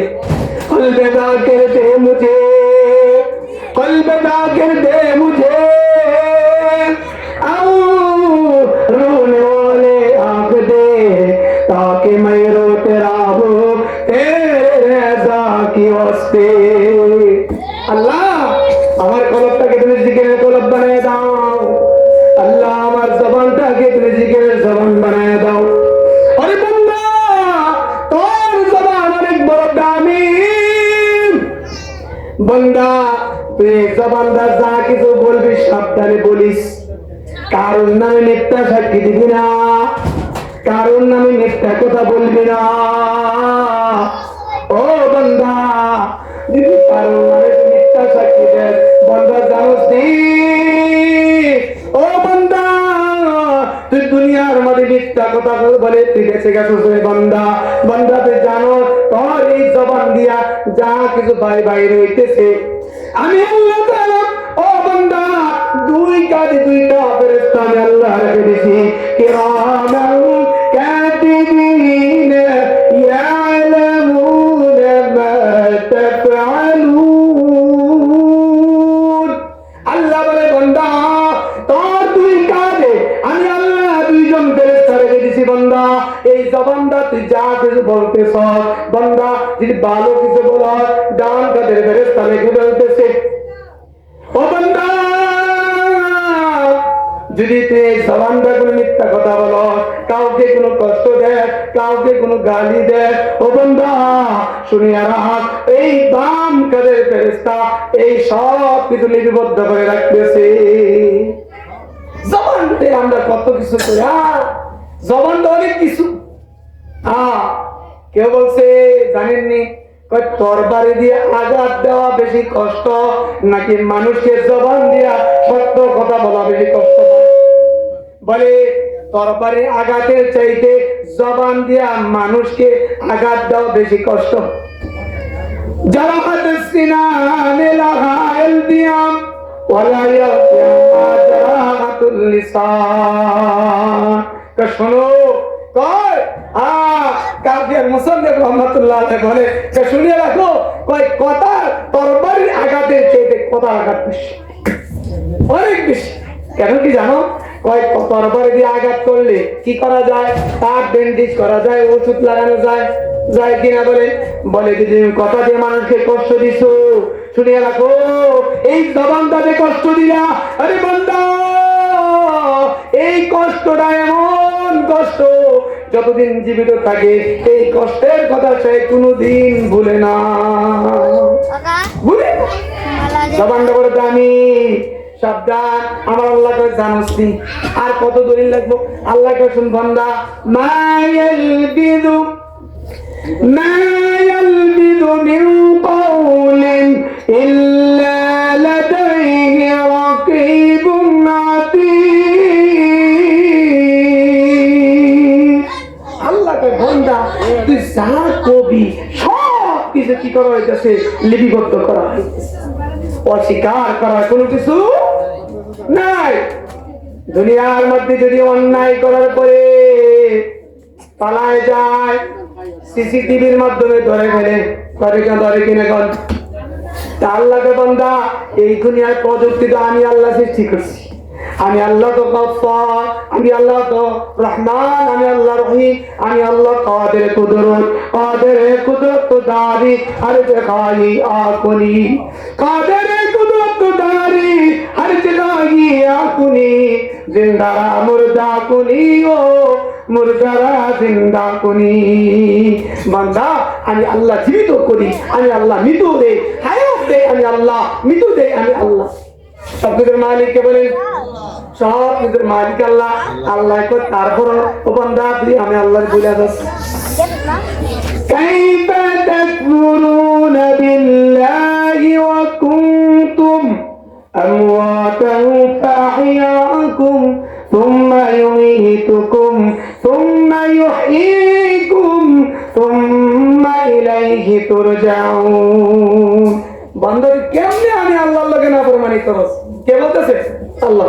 জবানটা যা কিছু বলবি সাবধানে বলিস, কারণ নামে মিথ্যা সাক্ষী দিবি না, কারণ নামে মিথ্যা কথা বলবি না। ও বান্দা, যদি কারণ নামে মিথ্যা সাক্ষী দেন, বান্দা জানোস নি, ও বান্দা তুই দুনিয়ার মধ্যে মিথ্যা কথা বলে তুই বেঁচে গেছিস রে বান্দা। বান্দা তুই জানো তোর এই জবান দিয়া যা কিছু বাইরে হইতেছে, আমি আল্লাহ তাআলা ও বান্দা দুই কাঁধে দুইটা ফেরেশতা আমি আল্লাহ রেখে দিয়েছি, কিরামান কাতিবিন ইয়ালামুনা মা তাফআলুন। আল্লাহ বলে বান্দা তোর দুই কাঁধে আমি আল্লাহ দুইজন ফেরেশতা রেখে দিয়েছি। বান্দা এই জবানটা তুই যা কিছু বলতেছ, বান্দা যদি ভালো কিছু বল, ডান কাঁধের ফেরেশতা রেখে বলতেছে। ও বান্দা যদি তুই জবানটা কোনো মিথ্যা কথা বল, কাউকে কোনো কষ্ট দে, কাউকে কোনো গালি দে, ও বান্দা শুনিয়া রাখ, এই বাম কাঁধের ফেরেশতা এই সব কিছু লিপিবদ্ধ করে রাখতেছে। জবানতে আমরা কত কিছু করি, জবানটা অনেক কিছু। কেউ বলছে জানেননি, তরবারি দিয়ে আঘাত দেওয়া বেশি কষ্ট নাকি মানুষকে জবান দিয়া সত্য কথা বলা বেশি কষ্ট? বলে তরবারি আঘাতের চাইতে জবান দিয়া মানুষকে আঘাত দেওয়া বেশি কষ্ট। জারাহাত সিনানে লাগাইল দিয়াম ওয়ালা ইয়াতিয়াম জারাহাতুল লিসান। কা শোনো কয় কাফির মুসান্নিফ রাহমাতুল্লাহ আলাইহি বলে কা শুনিয়ে রাখো, কয় কথা তরবারির আঘাতের চাইতে কথা আঘাত বেশি, অনেক বেশি। কেন কি জানো? কয় তরবারি দিয়ে আঘাত করলে কি করা যায়? তার ব্যান্ডেজ করা যায়, ওষুধ লাগানো যায়, যায় কিনা বলে? বলে যদি কথা দিয়ে মানুষকে কষ্ট দিছো, শুনিয়ে রাখো এই জবানটাতে কষ্ট দিলা, আরে বান্দা এই কষ্টটা এমন কষ্ট যতদিন জীবিত থাকে এই কষ্টের কথা সে কোনোদিন ভুলে না, ভুলে জবানটা বলে দামি। সাবধান, আমার আল্লাহকে জানোসনি। আর কত দলিল লাগবো? আল্লাহকে শুন বান্দা, মা ইয়ালবিদু মিন কাওলিন ইল্লা লাদাইহি রাকীবুন আতীদ। আল্লাহকে বান্দা তুই যা কবি সব কিছু কি করা হইতেছে? লিপিবদ্ধ করা হইতেছে, অস্বীকার করার কোনো কিছু নাই। দুনিয়ার মধ্যে যদি অন্যায় করার পরে পালায় যায়, সিসিটিভির মাধ্যমে ধরে ফেলে, ধরে কিনে কর। আল্লাহকে বান্দা এই দুনিয়ার প্রযুক্তি তো আমি আল্লাহ সৃষ্টি করছি, আমি আল্লাহ তো গফফার, আমি আল্লাহ তো রহমান, আমি আল্লাহ রহিম, আমি আল্লাহ কাদের কুদরত দারি হর জায়গায় আকুনি, কাদের কুদরত দারি হর জায়গায় আকুনি, জিন্দারা মুর্দা কুনি, ও মুর্দারা জিন্দা কুনি। বান্দা আমি আল্লাহ জীবিত করি, আমি আল্লাহ মৃত্যু দেই, হায়াত দেই আমি আল্লাহ, মৃত্যু দেই আমি আল্লাহ। সব কিছুর মালিককে বলেন, সব কিছুর মালিক আল্লাহ। আল্লাহ তারপর ও বান্দা তুই আমি আল্লাহর বলে যাচ্ছি। কাইফা তাকফুরুনা বিল্লাহি ওয়া কুনতুম আমওয়াতান ফাহিয়াকুম সুম্মা ইউমীতুকুম সুম্মা ইউহয়ীকুম সুম্মা ইলাইহি তুরজাউন। বান্দা কেমনে আমি আল্লাহর লগে নাফরমানি করছ? কে বলতেছে? আল্লাহ।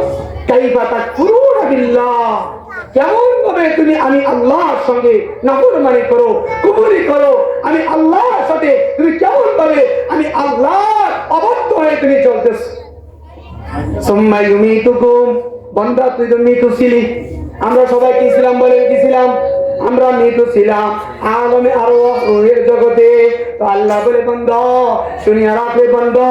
কাইফা তাকফুরুনা বিল্লাহ, কেমন ভাবে তুমি আমি আল্লাহর সঙ্গে নাফরমানি করো, কুফরি করো? আমি আল্লাহর সাথে তুমি কেমন ভাবে আমি আল্লাহর অবাধ্য হয়ে তুমি চলতেছ? সুম্মা ইউমীতুকুম, বান্দা তুই তো মৃত্যু ছিলি, আমরা সবাই কি ছিলাম বলেন? কি ছিলাম? আমরা মৃত্যু ছিলাম আলমে আরো রুহের জগতে। তো আল্লাহ বলে বান্দা শুনিয়া রাখবে বান্দা,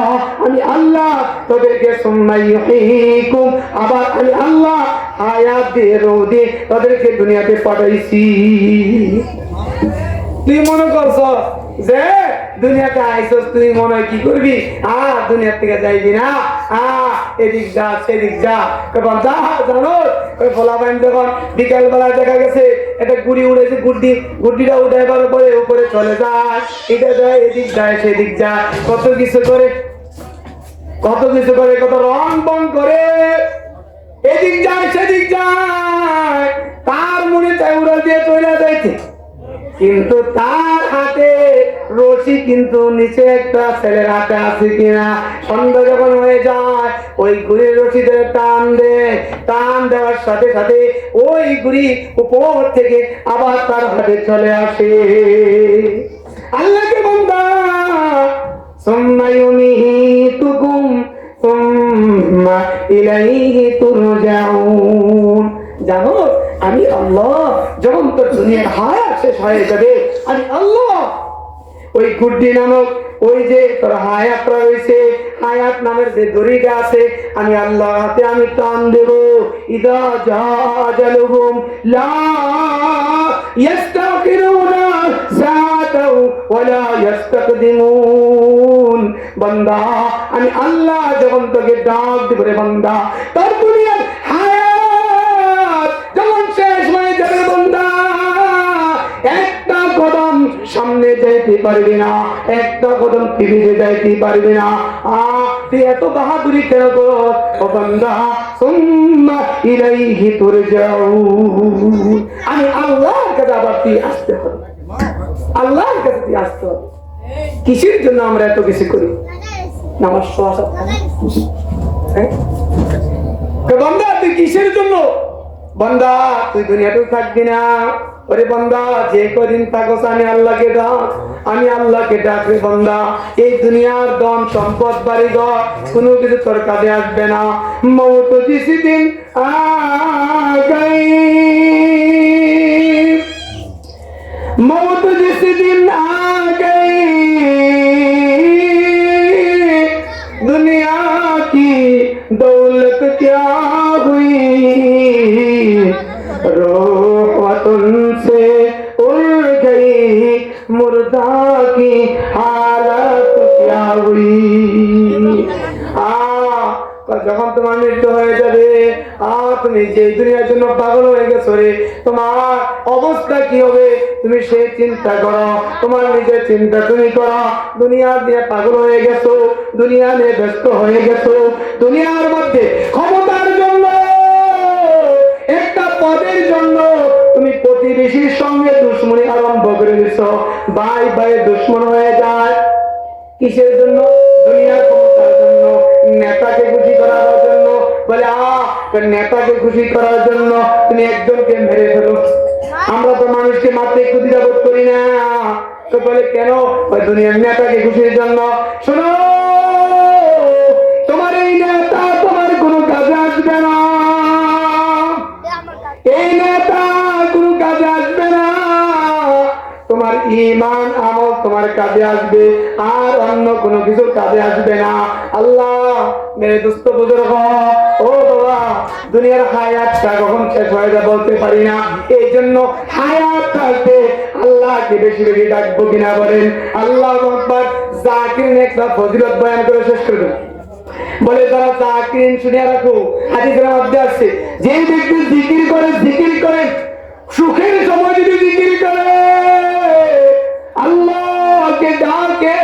আমি আল্লাহ তোদেরকে সুম্মা ইউহয়ীকুম, আবার আমি আল্লাহ হায়াত দিয়ে রূহ দিয়ে তোদেরকে দুনিয়াতে পাঠাইছি। তুই মনে করছ যে দুনিয়াতে আইসস তুই মনে হয় কি করবি দুনিয়া থেকে যাইবি না এদিক যা সেদিক যা বান্দা জানো ওই ফলাবাইন যখন বিকাল বেলা দেখা গেছে একটা গুড়ি উড়েছে গুড্ডিটা উঠাইবার পরে উপরে চলে যায় এটা যায় এদিক যায় সেদিক যায় কত কিছু করে কত রং বং করে এদিক যায় সেদিক যায় তার মনে চাই উড়া দিয়ে চলে যাইছে কিন্তু তার হাতে রশি কিন্তু নিচে একটা ছেলের হাতে আছে কিনা সন্ধ্যা যখন হয়ে যায় ওই গুড়ির রশি ধরে টান দেওয়ার সাথে সাথে ওই গুড়ি উপর থেকে আবার তার হাতে চলে আসে আল্লাহকে বান্দা সুম্মা ইউমিতুকুম সুম্মা ইলাইহি তুরজাউন জানো আমি আল্লাহ যখন তোর দুনিয়ার হায়াত শেষ হয়ে যাবে আমি আল্লাহ ওই গুড্ডি নামক ওই যে তোর হায়াত রয়েছে হায়াত নামের যে দড়িটা আছে আমি আল্লাহ হাতে আমি টান দেব ইদা জাজালুহুম লা ইস্তাখিরুনা সাআতাও ওয়ালা ইস্তাকদিমুন বান্দা আমি আল্লাহ যখন তোকে ডাক দেব রে বান্দা তোর দুনিয়ার হায়াত যখন শেষ হয়ে যাবে বান্দা একটা কদম সামনে যাইতে পারবি না একটা কদম ফিরে যাইতে পারবি না তুই এত বাহাদুরি কেন করো ও বান্দা সুম্মা ইলাইহি তুরজাউন আমি আল্লাহর কাছে আবার তুই আসতে হবে আল্লাহর কাছে তুই আসতে হবে কিসের জন্য আমরা এত কিছু করি নামাজ সওয়াব বান্দা তুই কিসের জন্য বান্দা তুই দুনিয়াতেও থাকবি না ওরে বান্দা যে কদিন থাকস আমি আল্লাহকে ডাক রে বান্দা এই দুনিয়ার ধন সম্পদ বাড়িঘর কোনো কিছু তোর কাজে আসবে না মওত জিসি দিন মওত জিসি দিন दुनिया की दौलत क्या हुई रूह वतन से उड़ गई मुर्दा की हालत क्या हुई যখন তোমার মৃত্যু হয়ে যাবে তুমি যে দুনিয়ার জন্য পাগল হয়ে গেছো রে তোমার অবস্থা কি হবে তুমি সেই চিন্তা করো তোমার নিজের চিন্তা তুমি করো দুনিয়া দিয়ে পাগল হয়ে গেছো দুনিয়া নিয়ে ব্যস্ত হয়ে গেছো দুনিয়ার মধ্যে ক্ষমতার জন্য একটা পদের জন্য তুমি প্রতিবেশীর সঙ্গে দুশ্মনী আরম্ভ করে দিছো ভাই ভাই দুশ্মন হয়ে যায় কিসের জন্য দুনিয়ার ক্ষমতার জন্য নেতাকে খুশি করার জন্য বলে নেতাকে খুশি করার জন্য তুমি একজনকে মেরে ফেলো আমরা তো মানুষকে মারতে একটু দ্বিধাবোধ করি না তো বলে কেন ওই দুনিয়ার নেতাকে খুশির জন্য শোনো তোমার এই নেতা তোমার কোনো কাজে আসবে না এই নেতা কোনো কাজে আসবে না তোমার ঈমান আমল তোমার কাজে আসবে আর অন্য কোনো কিছু কাজে আসবে না আল্লাহ মেরে দোস্ত বুজুর্গ ও বাবা দুনিয়ার হায়াতটা কখন শেষ হয়ে যাবে বলতে পারি না এই জন্য হায়াত থাকতে আল্লাহকে বেশি বেশি ডাকবো কিনা বলেন আল্লাহু আকবার জাকির একটা ফজিলত বয়ান করে শেষ করে দেব বলে তারা জাকির শুনিয়া রাখো হাদিসের মধ্যে আছে যে ব্যক্তি জিকির করে সুখের সময় যদি জিকির করে আল্লাহকে ডাকে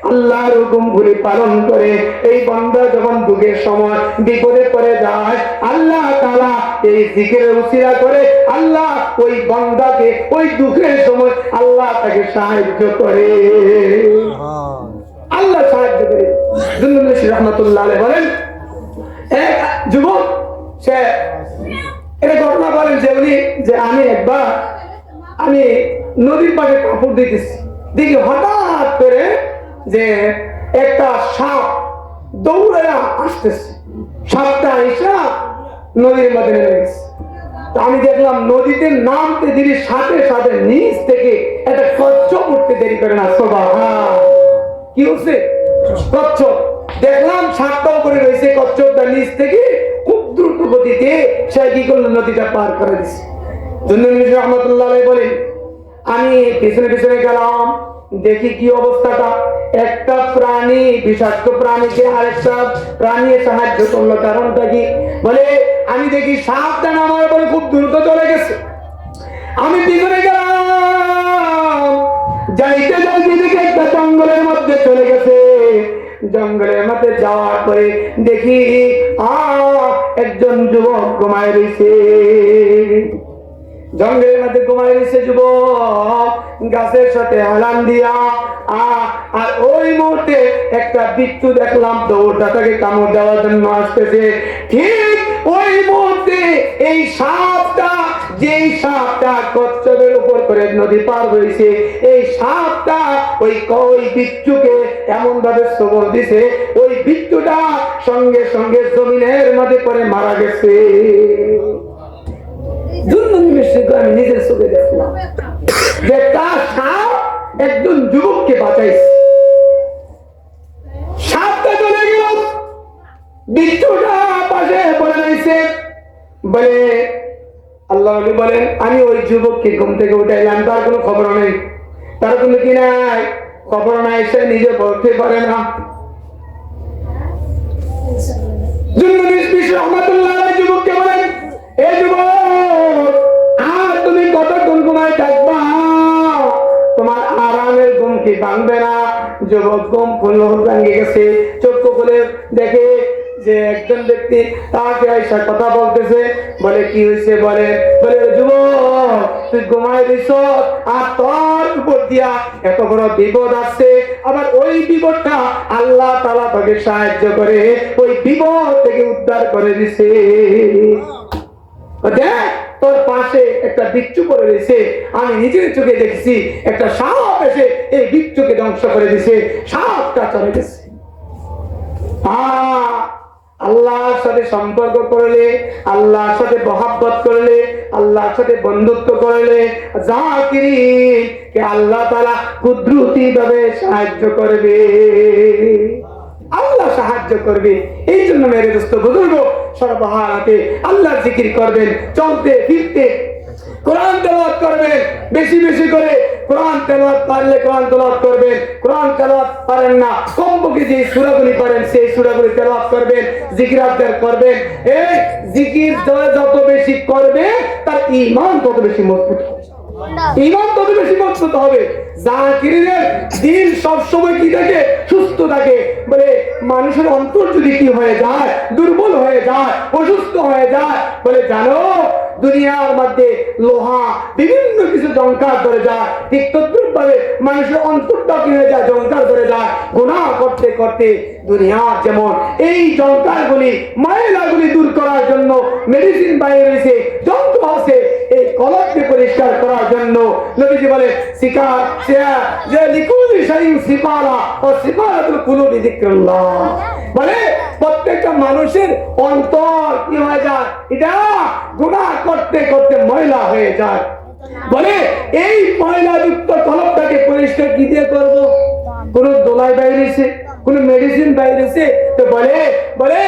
আল্লাহর হুকুমগুলি পালন করে এই বান্দা যখন দুঃখের সময় বিপদে পড়ে যায় আল্লাহ তাআলা এই জিকিরের উসিলা করে আল্লাহ ওই বান্দাকে ওই দুঃখের সময় আল্লাহ তাকে সাহায্য করে আল্লাহ সাহায্য করে দুননুল্লাহ রাহমাতুল্লাহ আলাইহি বলেন এক যুবক সে এটা ঘটনা বলেন যে আমি একবার নদীর পাশে কাপড় দিতেছি দেখি হঠাৎ করে যে একটা সাপ দৌড়ে আসতেছে সাপটা এসে নদীর মধ্যে নেমে গেছে আমি দেখলাম নদীতে নামতে দেরি সাথে সাথে নিচ থেকে একটা কচ্ছপ উঠতে দেরি করে না সুবহান কি হচ্ছে কচ্ছপ দেখলাম সাপটাও করে রয়েছে কচ্ছপটা নিচ থেকে খুব দ্রুত গতিতে সে কি করলো নদীটা পার করে দিচ্ছে দুননুল্লাহ রাহমাতুল্লাহ আলাইহি বলেন আমি পিছনে গেলাম দেখি কি অবস্থাটা। একটা প্রাণী, বিষাক্ত প্রাণীকে আরেকটা প্রাণী সাহায্য করলো, কারণটা কি? বলে আমি দেখি সাপটা আমার উপরে খুব দ্রুত চলে গেছে, আমি পিছনে গেলাম, যাইতে যাইতে দেখি একটা জঙ্গলের মধ্যে চলে গেছে। জঙ্গলের মধ্যে যাওয়ার পরে দেখি একজন যুবক ঘুমায় রয়েছে, জঙ্গলের মধ্যে ঘুমায় রয়েছে যুবক, গাছের সাথে হেলান দিয়া। আর ওই মুহূর্তে একটা বিচ্ছু দেখলাম দৌড়টা তাকে কামড় দেওয়ার জন্য আসতেছে। ঠিক ওই মুহূর্তে এই সাপটা, যেই সাপটা কচ্ছপের উপর করে নদী পার হয়েছে, এই সাপটা ওই বিচ্ছুকে এমন ভাবে সবল দিছে, ওই বিচ্ছুটা সঙ্গে সঙ্গে জমিনের মধ্যে পড়ে মারা গেছে। আমি নিজের চোখে দেখলাম যে তার সাপ একজন যুবককে বাঁচাইছে। সাপটা চলে গেল, বিচ্ছুটা পাশে পড়ে রয়েছে। বলে আল্লাহ বলেন আমি ওই যুবককে ঘুম থেকে উঠাইলাম, তার কোনো খবর নেই, তার কোনো কি নাই, খবর নাই, সে নিজে বলতে পারে না। যুবককে বলেন এ যুবক, আর তুমি কতক্ষণ ঘুমায় থাকবা? তোমার আরামের ঘুম কি ভাঙবে না? যুবক ঘুম ভেঙে গেছে, চক্ষু খুলে দেখে যে একজন ব্যক্তি তাকে আইসা কথা বলতেছে। বলে কি হয়েছে? বলে যুবক তুই ঘুমাই দিস, আর তোর উপর দিয়া এত বড় বিপদ আসছে, আবার ওই বিপদটা আল্লাহ তাআলা তোকে সাহায্য করে ওই বিপদ থেকে উদ্ধার করে দিছে। দেখ তোর পাশে একটা বিচ্ছু পড়ে রয়েছে, আমি নিজের চোখে দেখছি, একটা সাপ এসে এই বিচ্ছুকে ধ্বংস করে দিছে, সাপটা চলে গেছে। আল্লাহর সাথে সম্পর্ক করলে, আল্লাহর সাথে মহব্বত করলে, আল্লাহর সাথে বন্ধুত্ব করলে জাকিরিনকে আল্লাহ তাআলা কুদরতি ভাবে সাহায্য করবে, আল্লাহ সাহায্য করবে। এই জন্য মেরে দোস্ত বুজুর্গ সর্বহারাতে আল্লাহর জিকির করবেন, চলতে ফিরতে কোরআন তেলাওয়াত করবেন, বেশি বেশি করে কোরআন তেলাওয়াত পারলে কোরআন তেলাওয়াত করবেন, কোরআন তেলাওয়াত পারেন না কমপক্ষে যে সূরাগুলি পড়েন সেই সূরাগুলি তেলাওয়াত করবেন, জিকির আজকার করবেন। এই জিকির যত বেশি করবে তার ঈমান তত বেশি মজবুত হবে, ঈমান তত বেশি মজবুত হবে। জাকিরের দিল সব সময় কি থাকে? সুস্থ থাকে। বলে মানুষের অন্তর যদি কি হয়ে যায়, দুর্বল হয়ে যায়, অসুস্থ হয়ে যায়, বলে জানো দুনিয়ার মধ্যে লোহা বিভিন্ন কিছু জংকার ধরে যায়, ঠিক তদ্রুপ ভাবে মানুষের অন্তরটা কি হয়ে যায়? জংকার ধরে যায়। গুনাহ করতে করতে দুনিয়ার যেমন এই জংকারগুলি, ময়লাগুলি দূর করার জন্য মেডিসিন বাইরে রয়েছে, যন্ত্র আছে এই কলবকে পরিষ্কার করার জন্য। নবীজি বলে সিকার যে লিকুলি শাইইন সিকারা ও সিকারাতুল কুলুবি যিকরুল্লাহ। বলে প্রত্যেকটা মানুষের অন্তর কি হয়ে যায়? এটা গুনাহ করতে করতে ময়লা হয়ে যায়। বলে এই ময়লাযুক্ত কলবটাকে পরিষ্কার কি দিয়ে করব? কোন দোলাই বাইরেছে, কোন মেডিসিন বাইরেছে? তো বলে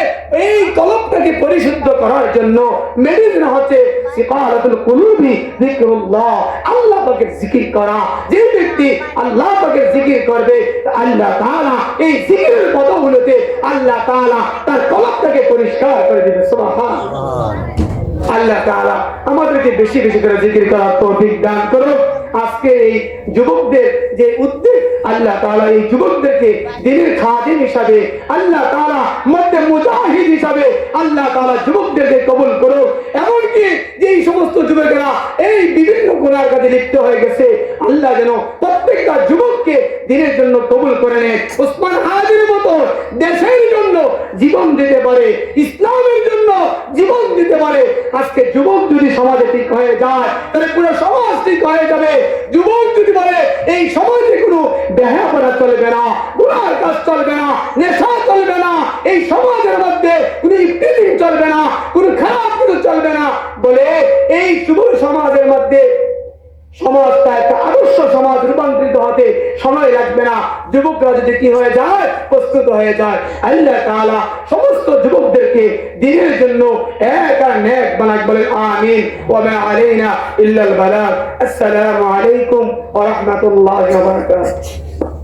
এই কলবটাকে পরিশুদ্ধ করার জন্য মেডিসিন হচ্ছে সিকারাতুল কুলুবি যিকরুল্লাহ, আল্লাহ পাকের জিকির করা। যে ব্যক্তি আল্লাহ পাকের জিকির করবে আল্লাহ তাআলা এই জিকিরের পদগুলোতে আল্লাহ তাআলা তার কলবটাকে পরিষ্কার করে দেবে। সুবহানাল্লাহ। আল্লাহ তাআলা আমাদেরকে বেশি বেশি করে জিকির করার তৌফিক দান করুন। আজকে এই যুবকদের যে উদ্যোগ, আল্লাহ তাআলা এই যুবকদেরকে দ্বীনের খাদিম হিসাবে, আল্লাহ তাআলা মধ্যে মুজাহিদ হিসাবে আল্লাহ তাআলা যুবকদেরকে কবুল করুন। এমনকি যেই সমস্ত যুবকেরা এই বিভিন্ন গুনার কাজে লিপ্ত হয়ে গেছে, আল্লাহ যেন প্রত্যেকটা যুবককে দ্বীনের জন্য কবুল করে নেন। ওসমান হাদির মতো দেশের জন্য জীবন দিতে পারে, ইসলামের জন্য জীবন দিতে পারে। আজকে যুবক যদি সমাজে ঠিক হয়ে যায় তাহলে পুরো সমাজ ঠিক হয়ে যাবে। যুবক যদি বলে এই সমাজে কোনো বেহায়াপনা চলবে না, গুনার কাজ চলবে না, নেশা চলবে না, এই সমাজের মধ্যে কোনো ইফতিজিং চলবে না, কোনো খারাপ কিছু চলবে না, বলে এই যুব সমাজের মধ্যে সমাজটা একটা আদর্শ আদর্শ সমাজ রূপান্তরিত হতে সময় লাগবে না। যুবকরা যদি কি হয়ে যায়, প্রস্তুত হয়ে যায়, আল্লাহ তাআলা সমস্ত যুবকদেরকে দ্বীনের জন্য এক আর নেক বানাক, বলেন আমিন। ওয়া মা আলাইনা ইল্লাল বালাগ। আসসালামু আলাইকুম ওয়া রাহমাতুল্লাহি ওয়া বারাকাতুহু।